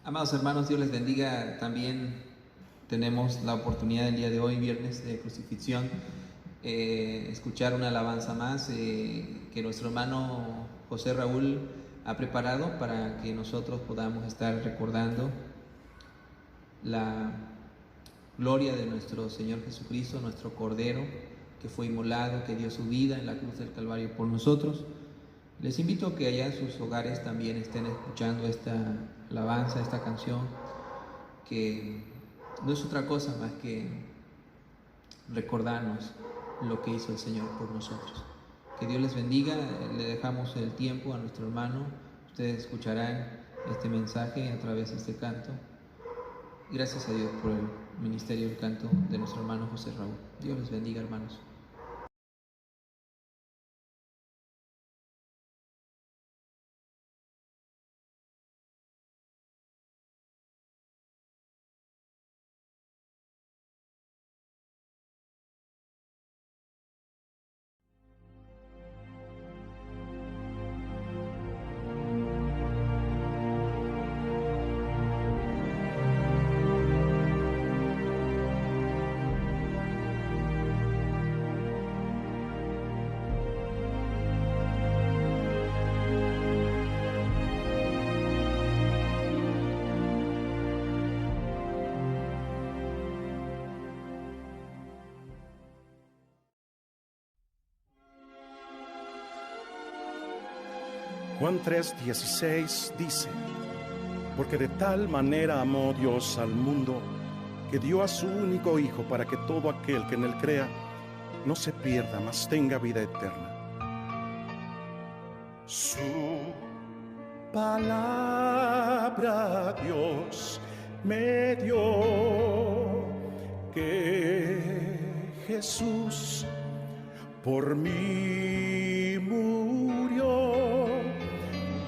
Amados hermanos, Dios les bendiga. También tenemos la oportunidad el día de hoy, viernes de crucifixión, escuchar una alabanza más que nuestro hermano José Raúl ha preparado para que nosotros podamos estar recordando la gloria de nuestro Señor Jesucristo, nuestro Cordero, que fue inmolado, que dio su vida en la cruz del Calvario por nosotros. Les invito a que allá en sus hogares también estén escuchando esta alabanza, esta canción, que no es otra cosa más que recordarnos lo que hizo el Señor por nosotros. Que Dios les bendiga. Le dejamos el tiempo a nuestro hermano. Ustedes escucharán este mensaje a través de este canto. Gracias a Dios por el ministerio del canto de nuestro hermano José Raúl. Dios les bendiga, hermanos. Juan 3:16 dice: porque de tal manera amó Dios al mundo, que dio a su único Hijo, para que todo aquel que en él crea no se pierda, mas tenga vida eterna. Su palabra Dios me dio, que Jesús por mí murió,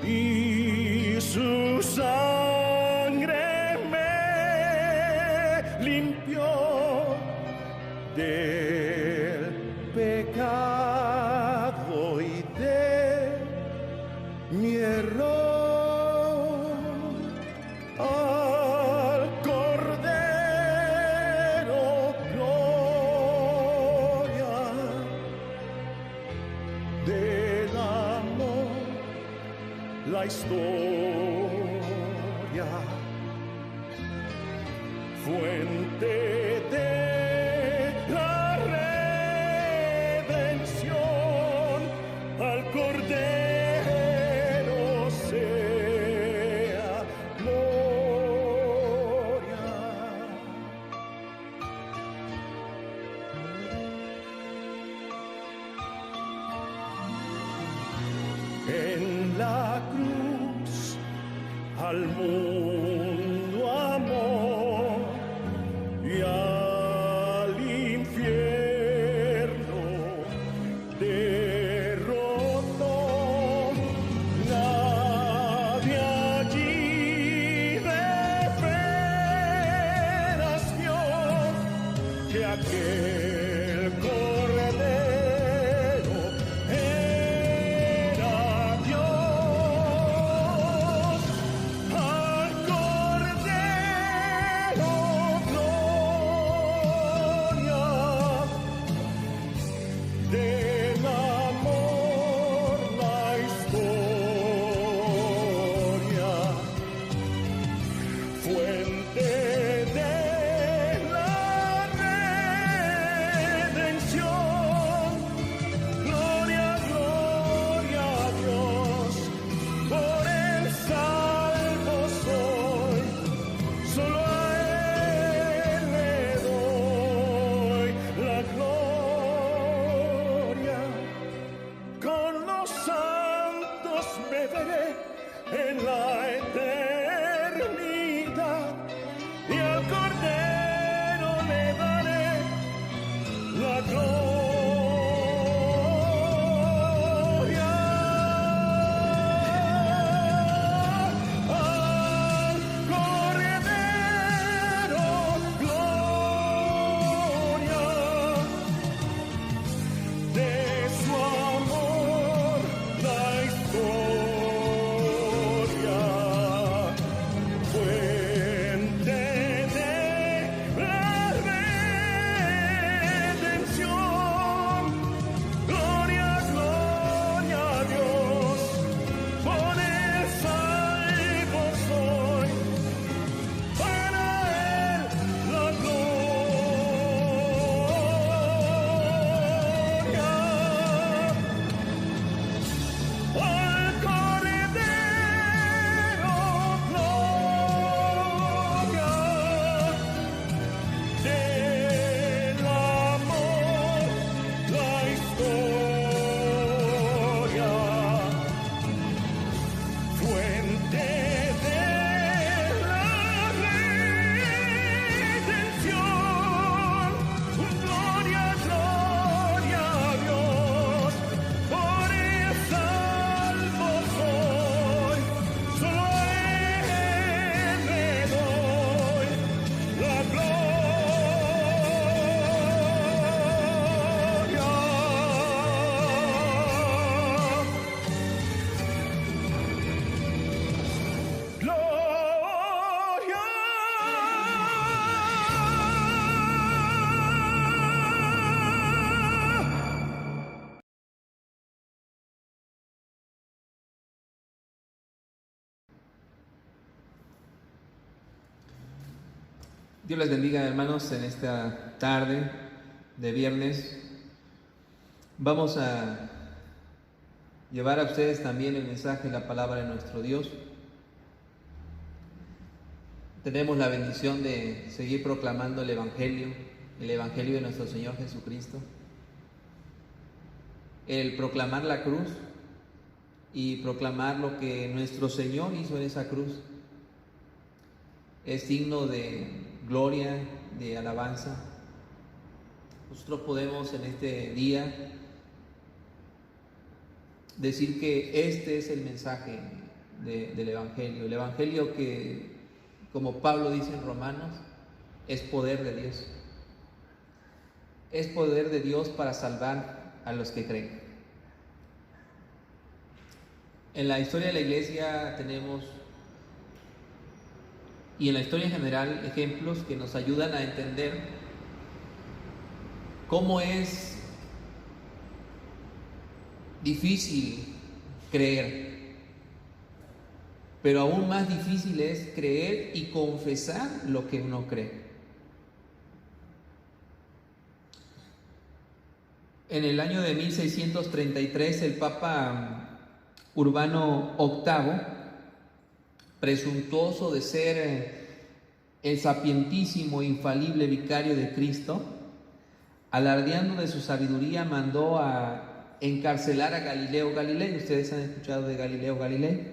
y su sangre me limpió del pecado y de mi error. Al Cordero gloria, del amor la historia, fuente de la redención, al Cordero sea gloria. En la cruz al mundo amó y al infierno derrotó. Nadie allí de veras vio que aquel Cordero era Dios. Al Cordero gloria, del amor la historia, fuente de la redención. Gloria, gloria a Dios, por el salvo soy, solo a Él le doy la gloria. Con los santos me veré en la eternidad, y al Cordero le daré la gloria. Al Cordero gloria, de su amor la historia. Dios les bendiga, hermanos, en esta tarde de viernes. Vamos a llevar a ustedes también el mensaje, la palabra de nuestro Dios. Tenemos la bendición de seguir proclamando el Evangelio de nuestro Señor Jesucristo. El proclamar la cruz y proclamar lo que nuestro Señor hizo en esa cruz es signo de gloria, de alabanza. Nosotros podemos en este día decir que este es el mensaje del Evangelio. El Evangelio que, como Pablo dice en Romanos, es poder de Dios. Es poder de Dios para salvar a los que creen. En la historia de la iglesia tenemos, y en la historia en general, ejemplos que nos ayudan a entender cómo es difícil creer, pero aún más difícil es creer y confesar lo que uno cree. En el año de 1633, el Papa Urbano VIII, presuntuoso de ser el sapientísimo, infalible vicario de Cristo, alardeando de su sabiduría, mandó a encarcelar a Galileo Galilei. Ustedes han escuchado de Galileo Galilei,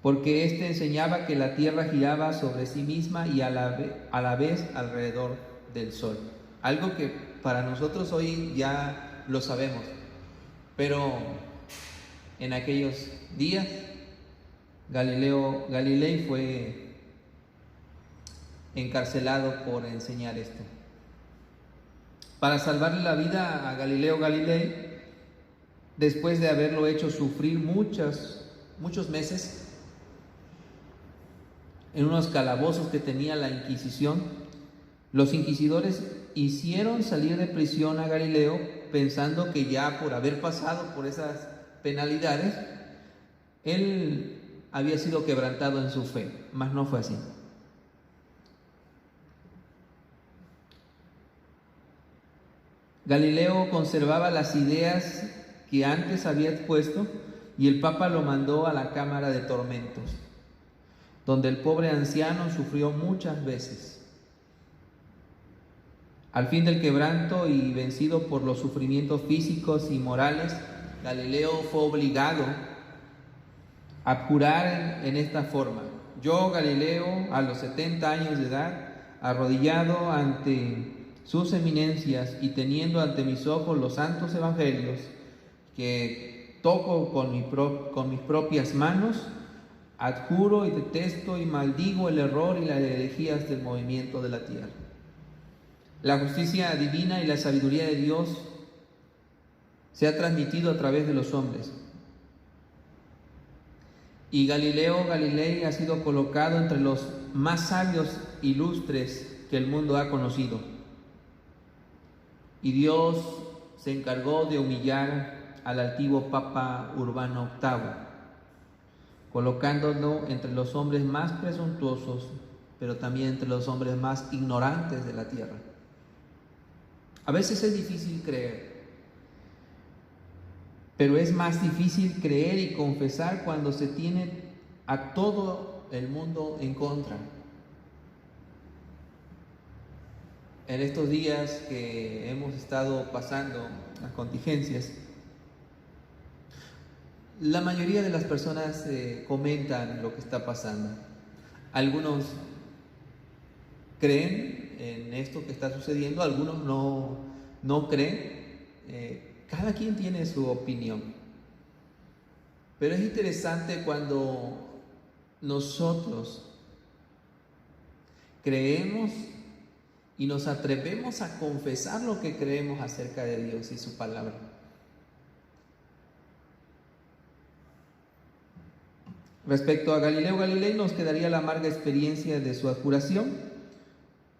porque éste enseñaba que la tierra giraba sobre sí misma y a la vez alrededor del sol. Algo que para nosotros hoy ya lo sabemos, pero en aquellos días Galileo Galilei fue encarcelado por enseñar esto. Para salvarle la vida a Galileo Galilei, después de haberlo hecho sufrir muchos meses en unos calabozos que tenía la Inquisición, los inquisidores hicieron salir de prisión a Galileo pensando que ya por haber pasado por esas penalidades, él había sido quebrantado en su fe, mas no fue así. Galileo conservaba las ideas que antes había expuesto y el Papa lo mandó a la cámara de tormentos, donde el pobre anciano sufrió muchas veces. Al fin del quebranto y vencido por los sufrimientos físicos y morales, Galileo fue obligado a jurar en esta forma: yo, Galileo, a los 70 años de edad, arrodillado ante sus eminencias y teniendo ante mis ojos los santos evangelios que toco con mis propias manos, adjuro y detesto y maldigo el error y las herejías del movimiento de la tierra. La justicia divina y la sabiduría de Dios se ha transmitido a través de los hombres. Y Galileo Galilei ha sido colocado entre los más sabios ilustres que el mundo ha conocido. Y Dios se encargó de humillar al altivo Papa Urbano VIII, colocándolo entre los hombres más presuntuosos, pero también entre los hombres más ignorantes de la tierra. A veces es difícil creer, pero es más difícil creer y confesar cuando se tiene a todo el mundo en contra. En estos días que hemos estado pasando las contingencias, la mayoría de las personas comentan lo que está pasando. Algunos creen en esto que está sucediendo, algunos no creen. Cada quien tiene su opinión. Pero es interesante cuando nosotros creemos y nos atrevemos a confesar lo que creemos acerca de Dios y su palabra. Respecto a Galileo Galilei, nos quedaría la amarga experiencia de su adjuración,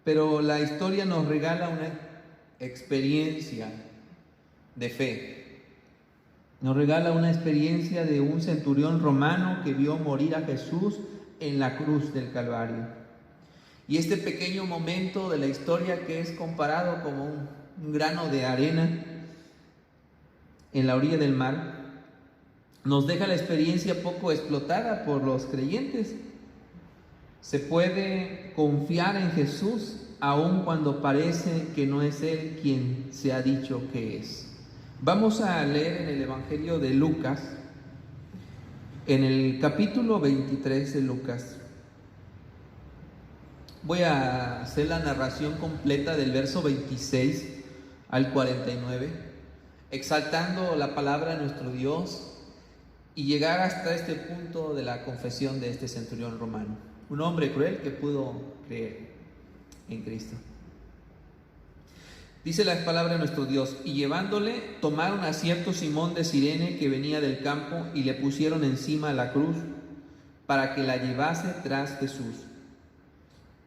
pero la historia nos regala una experiencia de fe. Nos regala una experiencia de un centurión romano que vio morir a Jesús en la cruz del Calvario. Y este pequeño momento de la historia, que es comparado como un grano de arena en la orilla del mar, nos deja la experiencia poco explotada por los creyentes. Se puede confiar en Jesús aun cuando parece que no es Él quien se ha dicho que es. Vamos a leer en el Evangelio de Lucas, en el capítulo 23 de Lucas. Voy a hacer la narración completa del verso 26 al 49, exaltando la palabra de nuestro Dios y llegar hasta este punto de la confesión de este centurión romano, un hombre cruel que pudo creer en Cristo. Dice la palabra de nuestro Dios: y llevándole, tomaron a cierto Simón de Cirene que venía del campo y le pusieron encima la cruz para que la llevase tras Jesús.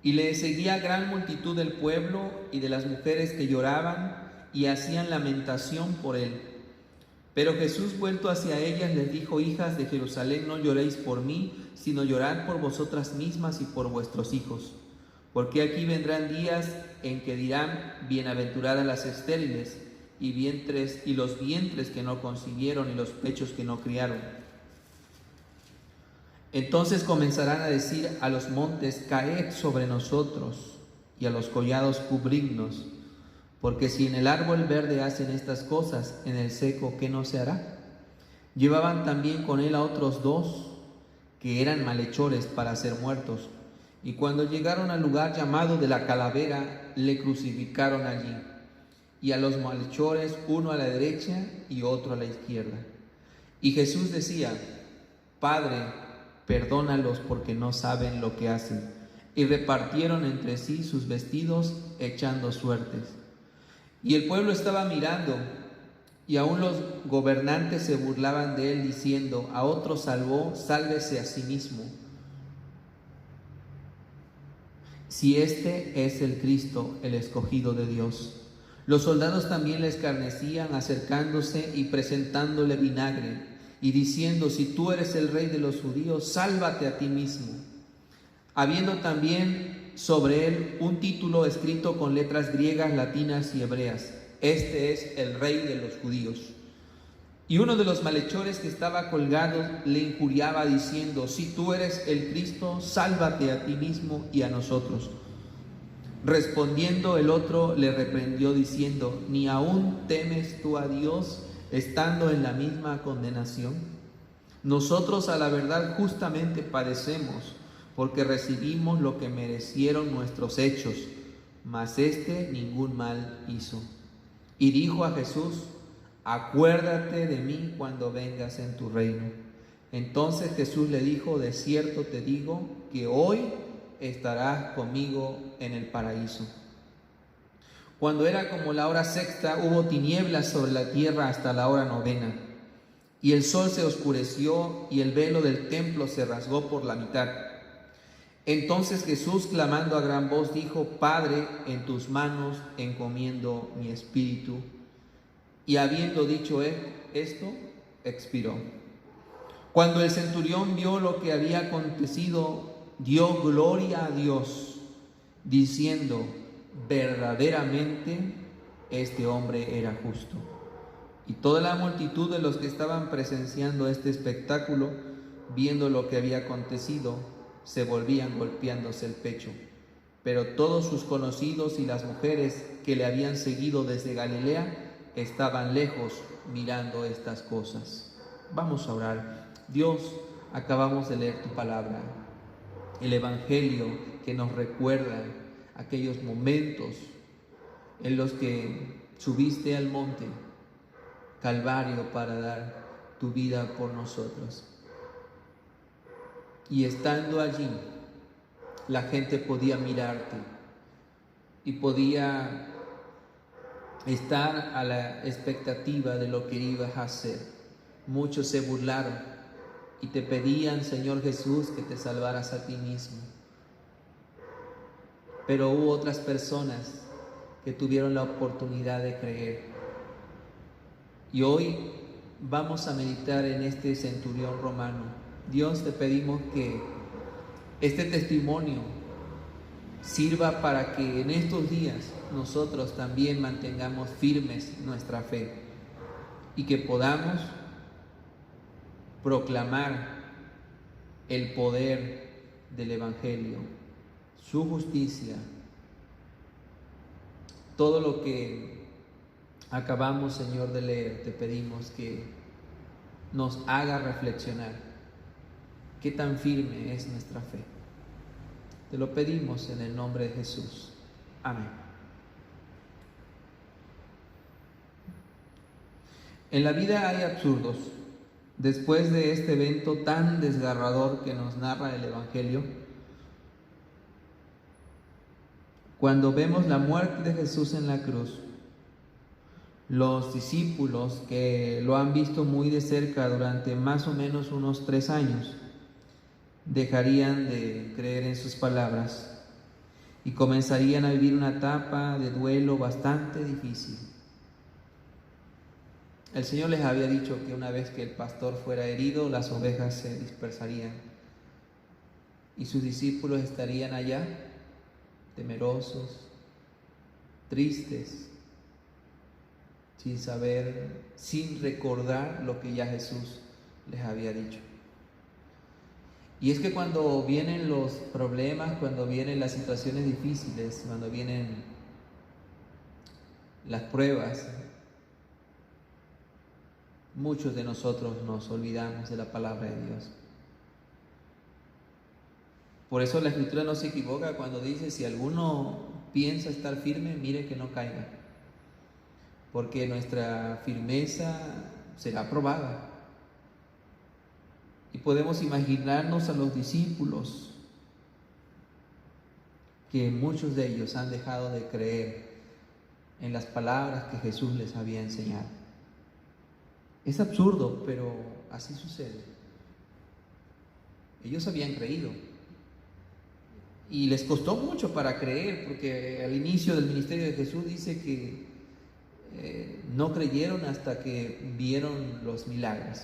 Y le seguía gran multitud del pueblo y de las mujeres que lloraban y hacían lamentación por él. Pero Jesús, vuelto hacia ellas, les dijo: hijas de Jerusalén, no lloréis por mí, sino llorad por vosotras mismas y por vuestros hijos. Porque aquí vendrán días en que dirán: bienaventuradas las estériles y los vientres que no concibieron y los pechos que no criaron. Entonces comenzarán a decir a los montes: caed sobre nosotros, y a los collados cubridnos. Porque si en el árbol verde hacen estas cosas, en el seco, ¿qué no se hará? Llevaban también con él a otros dos, que eran malhechores para ser muertos. Y cuando llegaron al lugar llamado de la Calavera, le crucificaron allí, y a los malhechores, uno a la derecha y otro a la izquierda. Y Jesús decía: Padre, perdónalos, porque no saben lo que hacen. Y repartieron entre sí sus vestidos, echando suertes. Y el pueblo estaba mirando, y aún los gobernantes se burlaban de él, diciendo: a otro salvó, sálvese a sí mismo. Si este es el Cristo, el escogido de Dios. Los soldados también le escarnecían, acercándose y presentándole vinagre, y diciendo: si tú eres el rey de los judíos, sálvate a ti mismo. Habiendo también sobre él un título escrito con letras griegas, latinas y hebreas: este es el rey de los judíos. Y uno de los malhechores que estaba colgado le injuriaba, diciendo: si tú eres el Cristo, sálvate a ti mismo y a nosotros. Respondiendo el otro le reprendió, diciendo: ¿ni aún temes tú a Dios, estando en la misma condenación? Nosotros a la verdad justamente padecemos, porque recibimos lo que merecieron nuestros hechos, mas este ningún mal hizo. Y dijo a Jesús: acuérdate de mí cuando vengas en tu reino. Entonces Jesús le dijo: de cierto te digo que hoy estarás conmigo en el paraíso. Cuando era como la hora sexta, hubo tinieblas sobre la tierra hasta la hora novena. Y el sol se oscureció y el velo del templo se rasgó por la mitad. Entonces Jesús, clamando a gran voz, dijo: Padre, en tus manos encomiendo mi espíritu. Y habiendo dicho esto, expiró. Cuando el centurión vio lo que había acontecido, dio gloria a Dios, diciendo: verdaderamente este hombre era justo. Y toda la multitud de los que estaban presenciando este espectáculo, viendo lo que había acontecido, se volvían golpeándose el pecho. Pero todos sus conocidos y las mujeres que le habían seguido desde Galilea estaban lejos mirando estas cosas. Vamos a orar. Dios, acabamos de leer tu palabra, el Evangelio que nos recuerda aquellos momentos en los que subiste al monte Calvario para dar tu vida por nosotros. Y estando allí, la gente podía mirarte y podía estar a la expectativa de lo que ibas a hacer. Muchos se burlaron y te pedían, Señor Jesús, que te salvaras a ti mismo. Pero hubo otras personas que tuvieron la oportunidad de creer. Y hoy vamos a meditar en este centurión romano. Dios, te pedimos que este testimonio sirva para que en estos días nosotros también mantengamos firmes nuestra fe y que podamos proclamar el poder del Evangelio, su justicia, todo lo que acabamos, Señor, de leer. Te pedimos que nos haga reflexionar qué tan firme es nuestra fe. Te lo pedimos en el nombre de Jesús. Amén. En la vida hay absurdos. Después de este evento tan desgarrador que nos narra el Evangelio, cuando vemos la muerte de Jesús en la cruz, los discípulos que lo han visto muy de cerca durante más o menos unos 3 años, dejarían de creer en sus palabras y comenzarían a vivir una etapa de duelo bastante difícil. El Señor les había dicho que una vez que el pastor fuera herido, las ovejas se dispersarían y sus discípulos estarían allá, temerosos, tristes, sin saber, sin recordar lo que ya Jesús les había dicho. Y es que cuando vienen los problemas, cuando vienen las situaciones difíciles, cuando vienen las pruebas, muchos de nosotros nos olvidamos de la palabra de Dios. Por eso la Escritura no se equivoca cuando dice: si alguno piensa estar firme, mire que no caiga, porque nuestra firmeza será probada. Y podemos imaginarnos a los discípulos, que muchos de ellos han dejado de creer en las palabras que Jesús les había enseñado. Es absurdo, pero así sucede. Ellos habían creído y les costó mucho para creer, porque al inicio del ministerio de Jesús dice que no creyeron hasta que vieron los milagros.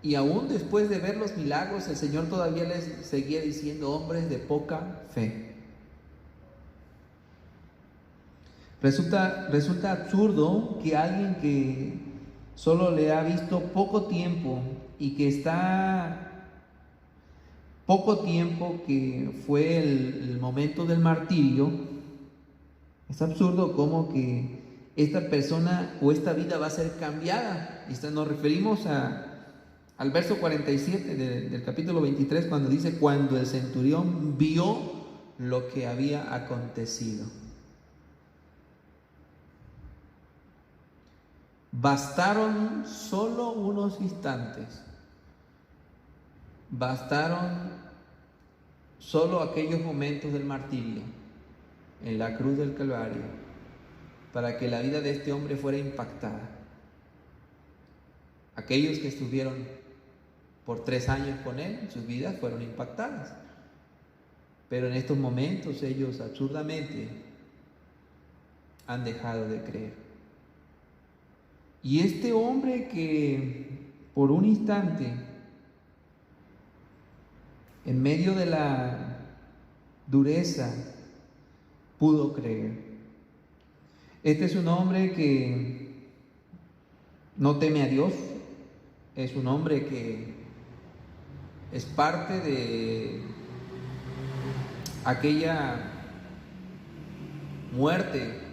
Y aún después de ver los milagros, el Señor todavía les seguía diciendo: hombres de poca fe. Resulta absurdo que alguien que solo le ha visto poco tiempo y que está poco tiempo, que fue el momento del martirio, es absurdo como que esta persona o esta vida va a ser cambiada. Y nos referimos al verso 47 del capítulo 23, cuando dice: cuando el centurión vio lo que había acontecido. Bastaron solo unos instantes, bastaron solo aquellos momentos del martirio en la cruz del Calvario para que la vida de este hombre fuera impactada. Aquellos que estuvieron por 3 años con él, sus vidas fueron impactadas, pero en estos momentos ellos absurdamente han dejado de creer. Y este hombre que por un instante, en medio de la dureza, pudo creer. Este es un hombre que no teme a Dios, es un hombre que es parte de aquella muerte.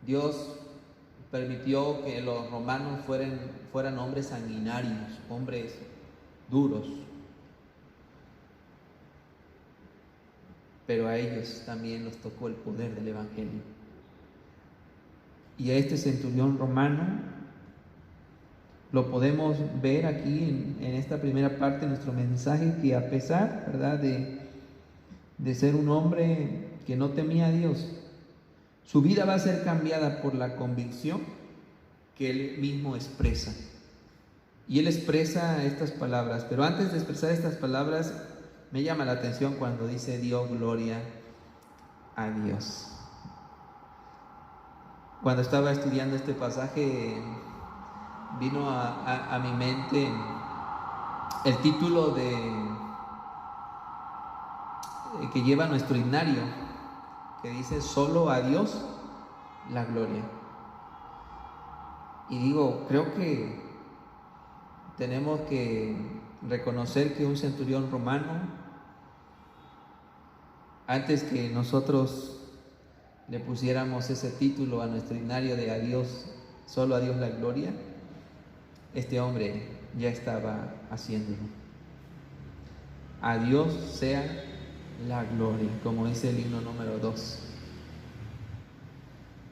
Dios permitió que los romanos fueran hombres sanguinarios, hombres duros, pero a ellos también los tocó el poder del Evangelio. Y a este centurión romano lo podemos ver aquí en esta primera parte de nuestro mensaje, que a pesar, ¿verdad?, de ser un hombre que no temía a Dios, su vida va a ser cambiada por la convicción que él mismo expresa. Y él expresa estas palabras, pero antes de expresar estas palabras, me llama la atención cuando dice: dio gloria a Dios. Cuando estaba estudiando este pasaje, vino a mi mente el título que lleva nuestro himnario, que dice: solo a Dios la gloria. Y digo, creo que tenemos que reconocer que un centurión romano, antes que nosotros le pusiéramos ese título a nuestro himnario de adiós, solo a Dios la gloria, este hombre ya estaba haciéndolo. A Dios sea la gloria, como dice el himno número 2.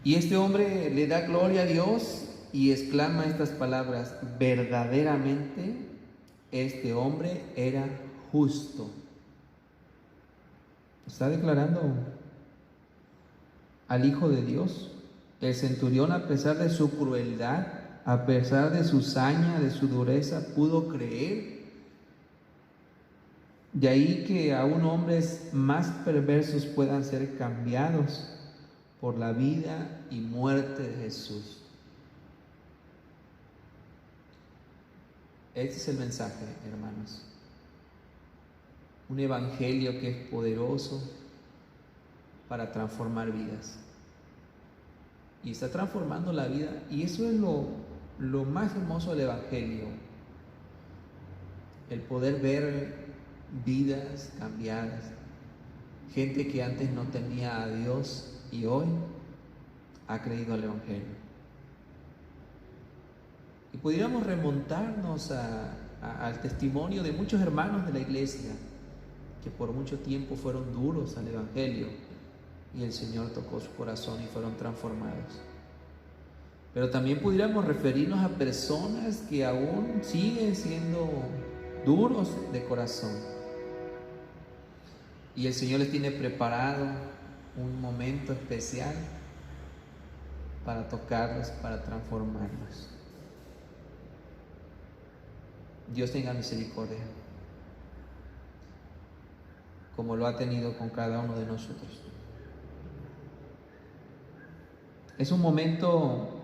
Y este hombre le da gloria a Dios y exclama estas palabras: verdaderamente este hombre era justo. Está declarando al Hijo de Dios. El centurión, a pesar de su crueldad, a pesar de su saña, de su dureza, pudo creer. De ahí que aún hombres más perversos puedan ser cambiados por la vida y muerte de Jesús. Este es el mensaje, hermanos. Un evangelio que es poderoso para transformar vidas. Y está transformando la vida. Y eso es lo más hermoso del evangelio. El poder ver vidas cambiadas. Gente que antes no tenía a Dios y hoy ha creído al evangelio. Y pudiéramos remontarnos al testimonio de muchos hermanos de la iglesia que por mucho tiempo fueron duros al evangelio y el Señor tocó su corazón y fueron transformados. Pero también pudiéramos referirnos a personas que aún siguen siendo duros de corazón y el Señor les tiene preparado un momento especial para tocarlos, para transformarlos. Dios tenga misericordia, como lo ha tenido con cada uno de nosotros. Es un momento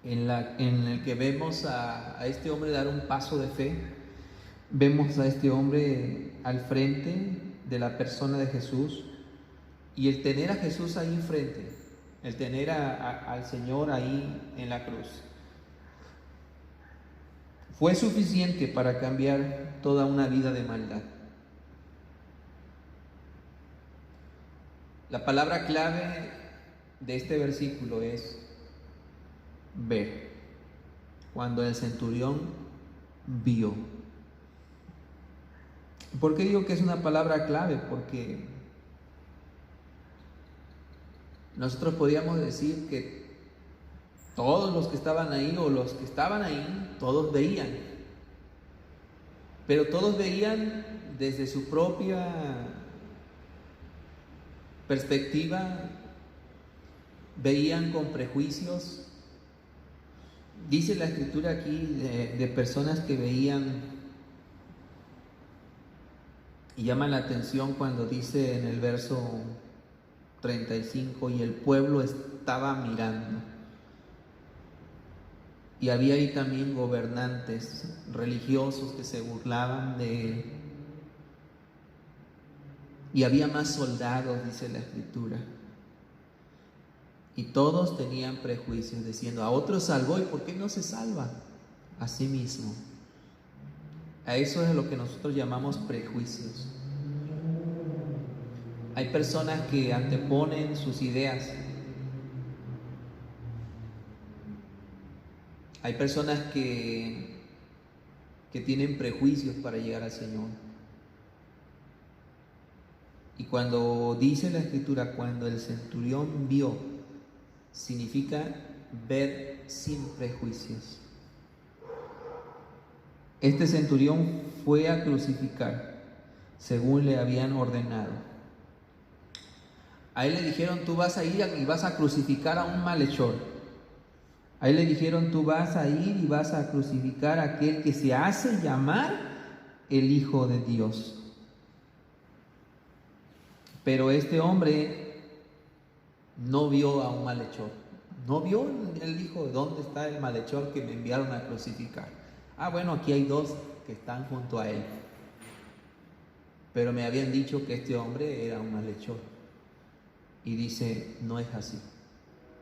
en el que vemos a este hombre dar un paso de fe. Vemos a este hombre al frente de la persona de Jesús, y el tener a Jesús ahí enfrente, el tener al Señor ahí en la cruz, fue suficiente para cambiar toda una vida de maldad. La palabra clave de este versículo es ver. Cuando el centurión vio. ¿Por qué digo que es una palabra clave? Porque nosotros podríamos decir que todos los que estaban ahí, o los que estaban ahí, todos veían. Pero todos veían desde su propia perspectiva, veían con prejuicios. Dice la escritura aquí de personas que veían, y llama la atención cuando dice en el verso 35: y el pueblo estaba mirando. Y había ahí también gobernantes religiosos que se burlaban de él. Y había más soldados, dice la escritura. Y todos tenían prejuicios, diciendo: a otros salvó, ¿y por qué no se salva a sí mismo? A eso es lo que nosotros llamamos prejuicios. Hay personas que anteponen sus ideas. Hay personas que tienen prejuicios para llegar al Señor. Y cuando dice la escritura, cuando el centurión vio, significa ver sin prejuicios. Este centurión fue a crucificar según le habían ordenado. A él le dijeron: tú vas a ir y vas a crucificar a un malhechor. A él le dijeron: tú vas a ir y vas a crucificar a aquel que se hace llamar el Hijo de Dios. Pero este hombre no vio a un malhechor. No vio, él dijo: ¿dónde está el malhechor que me enviaron a crucificar? Ah, bueno, aquí hay dos que están junto a él. pero me habían dicho que este hombre era un malhechor. Y dice, no es así.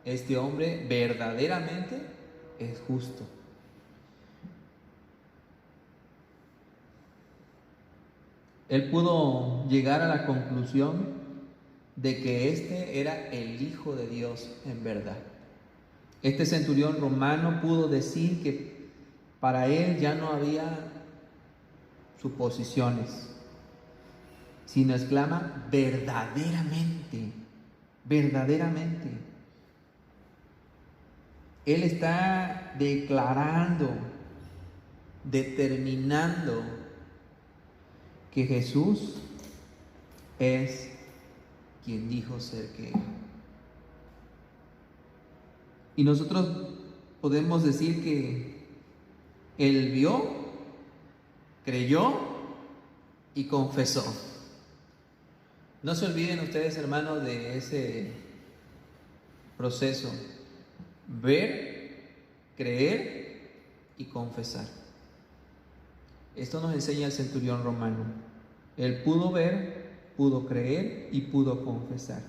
Este hombre verdaderamente es justo. Él pudo llegar a la conclusión de que este era el Hijo de Dios en verdad. Este centurión romano pudo decir que para él ya no había suposiciones, sino exclama verdaderamente, verdaderamente. Él está declarando, determinando que Jesús es quien dijo ser que era. Y nosotros podemos decir que Él vio, creyó y confesó. No se olviden ustedes, hermanos, de ese proceso: ver, creer y confesar. Esto nos enseña el centurión romano. Él pudo ver, pudo creer y pudo confesar.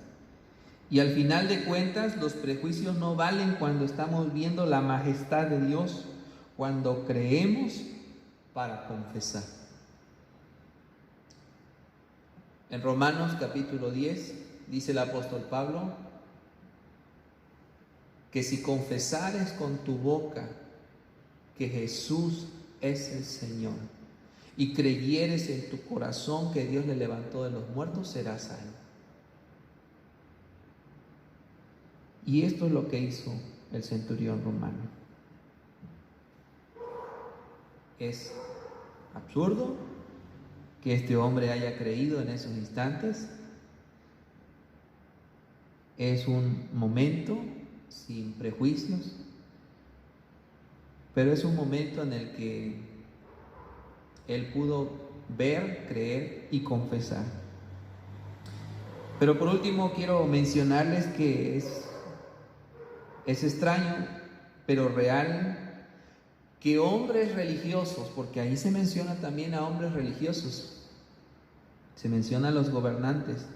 Y al final de cuentas, los prejuicios no valen cuando estamos viendo la majestad de Dios, cuando creemos para confesar. En Romanos capítulo 10 dice el apóstol Pablo que si confesares con tu boca que Jesús es el Señor y creyeres en tu corazón que Dios le levantó de los muertos, serás salvo. Y esto es lo que hizo el centurión romano. Es absurdo que este hombre haya creído en esos instantes. Es un momento sin prejuicios, pero es un momento en el que él pudo ver, creer y confesar. Pero por último quiero mencionarles que es extraño, pero real, que hombres religiosos, porque ahí se menciona también a hombres religiosos, se menciona a los gobernantes,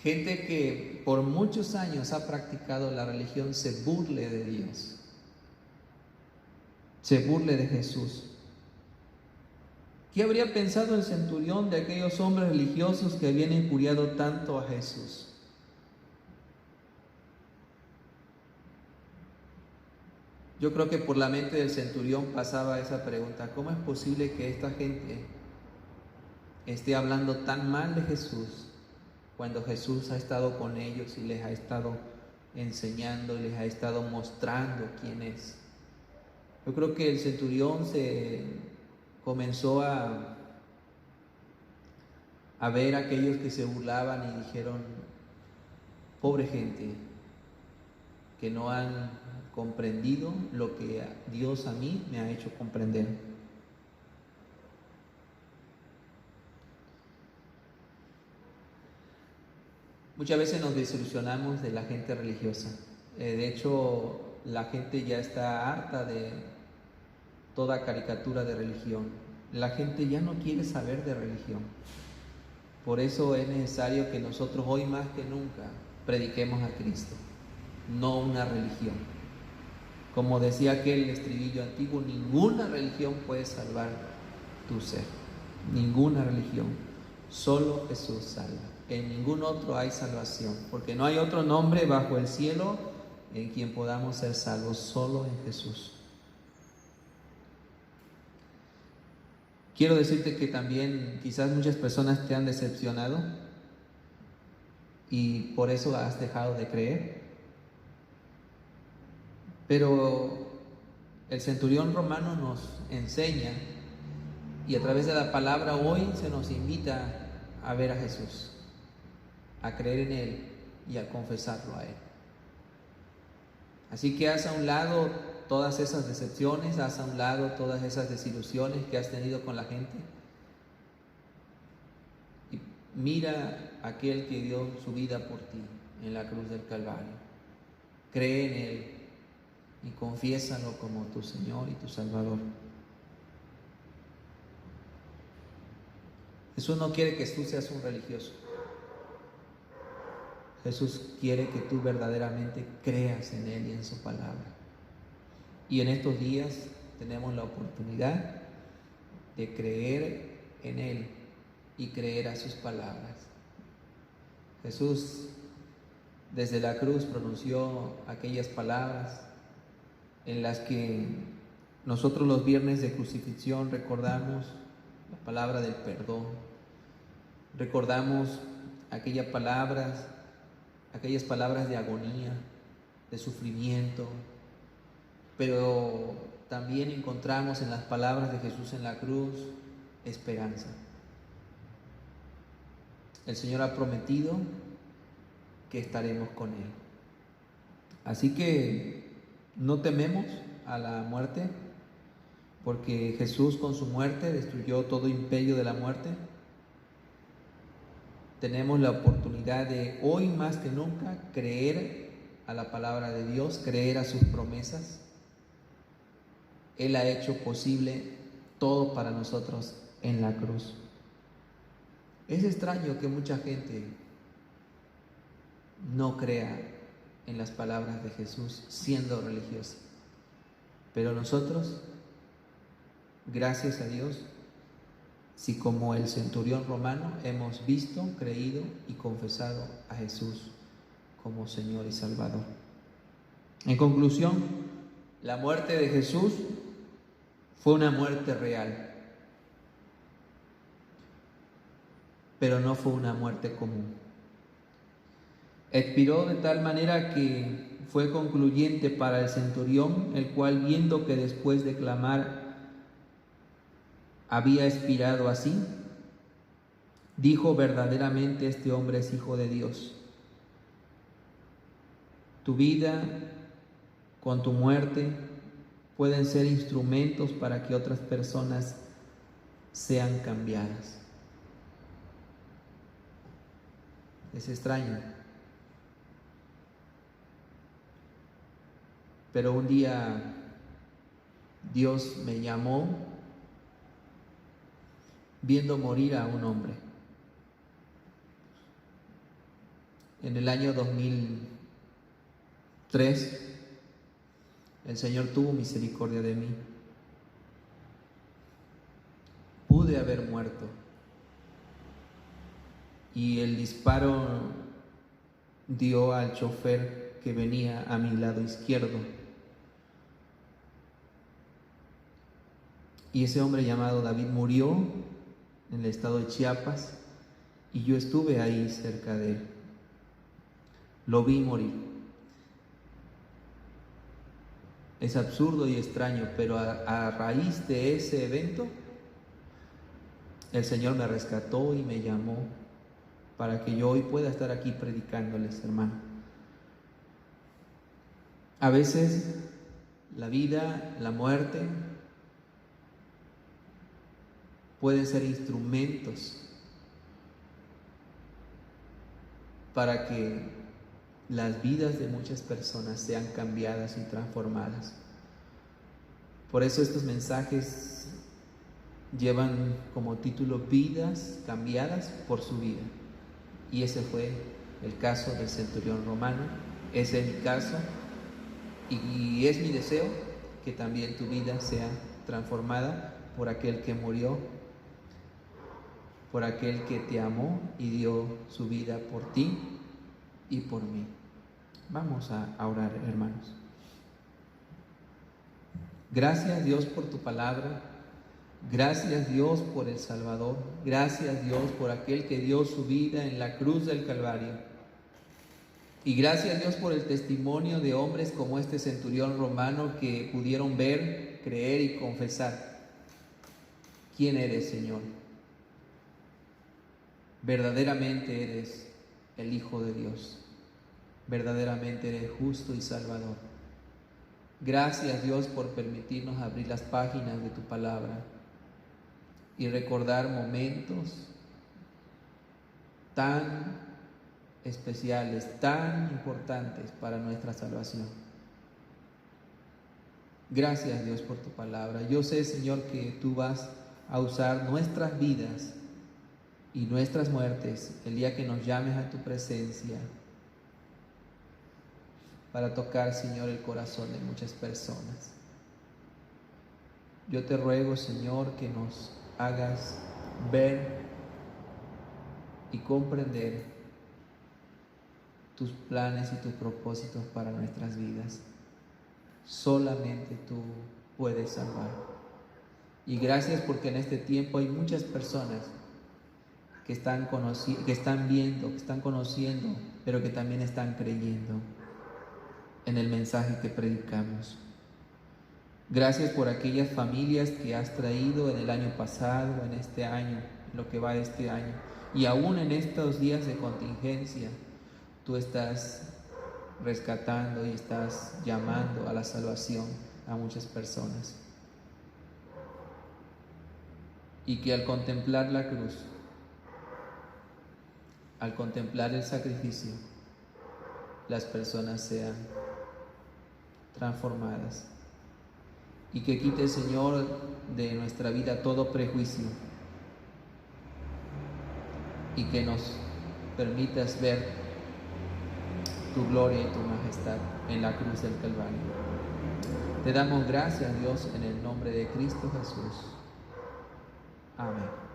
gente que por muchos años ha practicado la religión, se burle de Dios, se burle de Jesús. ¿Qué habría pensado el centurión de aquellos hombres religiosos que habían injuriado tanto a Jesús? Yo creo que por la mente del centurión pasaba esa pregunta: ¿cómo es posible que esta gente esté hablando tan mal de Jesús cuando Jesús ha estado con ellos y les ha estado enseñando y les ha estado mostrando quién es? Yo creo que el centurión se comenzó a ver a aquellos que se burlaban y dijeron: pobre gente que no han comprendido lo que Dios a mí me ha hecho comprender. Muchas veces nos desilusionamos de la gente religiosa. De hecho, la gente ya está harta de toda caricatura de religión. La gente ya no quiere saber de religión. Por eso es necesario que nosotros hoy más que nunca prediquemos a Cristo, no una religión. Como decía aquel estribillo antiguo, ninguna religión puede salvar tu ser. Ninguna religión. Solo Jesús salva. En ningún otro hay salvación, porque no hay otro nombre bajo el cielo en quien podamos ser salvos, solo en Jesús. Quiero decirte que también quizás muchas personas te han decepcionado y por eso has dejado de creer. Pero el centurión romano nos enseña, y a través de la palabra hoy se nos invita a ver a Jesús, a creer en Él y a confesarlo a Él. Así que haz a un lado todas esas decepciones, haz a un lado todas esas desilusiones que has tenido con la gente y mira a aquel que dio su vida por ti en la cruz del Calvario. Cree en Él y confiésalo como tu Señor y tu Salvador. Jesús no quiere que tú seas un religioso. Jesús quiere que tú verdaderamente creas en Él y en su palabra. Y en estos días tenemos la oportunidad de creer en Él y creer a sus palabras. Jesús desde la cruz pronunció aquellas palabras en las que nosotros los viernes de crucifixión recordamos la palabra del perdón, recordamos aquellas palabras de agonía, de sufrimiento, pero también encontramos en las palabras de Jesús en la cruz esperanza. El Señor ha prometido que estaremos con Él. Así que no tememos a la muerte, porque Jesús con su muerte destruyó todo imperio de la muerte. Tenemos la oportunidad de hoy más que nunca creer a la palabra de Dios, creer a sus promesas. Él ha hecho posible todo para nosotros en la cruz. Es extraño que mucha gente no crea en las palabras de Jesús siendo religiosa, pero nosotros, gracias a Dios, si como el centurión romano hemos visto, creído y confesado a Jesús como Señor y Salvador. En conclusión, la muerte de Jesús fue una muerte real, pero no fue una muerte común. Expiró de tal manera que fue concluyente para el centurión, el cual, viendo que después de clamar había expirado así, dijo: verdaderamente este hombre es Hijo de Dios. Tu vida con tu muerte pueden ser instrumentos para que otras personas sean cambiadas. Es extraño, pero un día Dios me llamó viendo morir a un hombre. En el año 2003, el Señor tuvo misericordia de mí. Pude haber muerto. Y el disparo dio al chofer que venía a mi lado izquierdo. Y ese hombre llamado David murió en el estado de Chiapas y yo estuve ahí cerca de él. Lo vi morir. Es absurdo y extraño, pero a raíz de ese evento, el Señor me rescató y me llamó para que yo hoy pueda estar aquí predicándoles, hermano. A veces la vida, la muerte, pueden ser instrumentos para que las vidas de muchas personas sean cambiadas y transformadas. Por eso estos mensajes llevan como título Vidas cambiadas por su vida. Y ese fue el caso del centurión romano, ese es mi caso, y es mi deseo que también tu vida sea transformada por aquel que murió, por aquel que te amó y dio su vida por ti y por mí. Vamos a orar, hermanos. Gracias, Dios, por tu palabra. Gracias, Dios, por el Salvador. Gracias, Dios, por aquel que dio su vida en la cruz del Calvario. Y gracias, Dios, por el testimonio de hombres como este centurión romano que pudieron ver, creer y confesar quién eres, Señor. Verdaderamente eres el Hijo de Dios. Verdaderamente eres justo y salvador. Gracias, Dios, por permitirnos abrir las páginas de tu palabra y recordar momentos tan especiales, tan importantes para nuestra salvación. Gracias, Dios, por tu palabra. Yo sé, Señor, que tú vas a usar nuestras vidas y nuestras muertes, el día que nos llames a tu presencia, para tocar, Señor, el corazón de muchas personas. Yo te ruego, Señor, que nos hagas ver y comprender tus planes y tus propósitos para nuestras vidas. Solamente tú puedes salvar. Y gracias porque en este tiempo hay muchas personas que están viendo, que están conociendo, pero que también están creyendo en el mensaje que predicamos. Gracias por aquellas familias que has traído en el año pasado, en este año, en lo que va de este año. Y aún en estos días de contingencia, tú estás rescatando y estás llamando a la salvación a muchas personas. Y que al contemplar la cruz, al contemplar el sacrificio, las personas sean transformadas. Y que quite, Señor, de nuestra vida todo prejuicio. Y que nos permitas ver tu gloria y tu majestad en la cruz del Calvario. Te damos gracias, Dios, en el nombre de Cristo Jesús. Amén.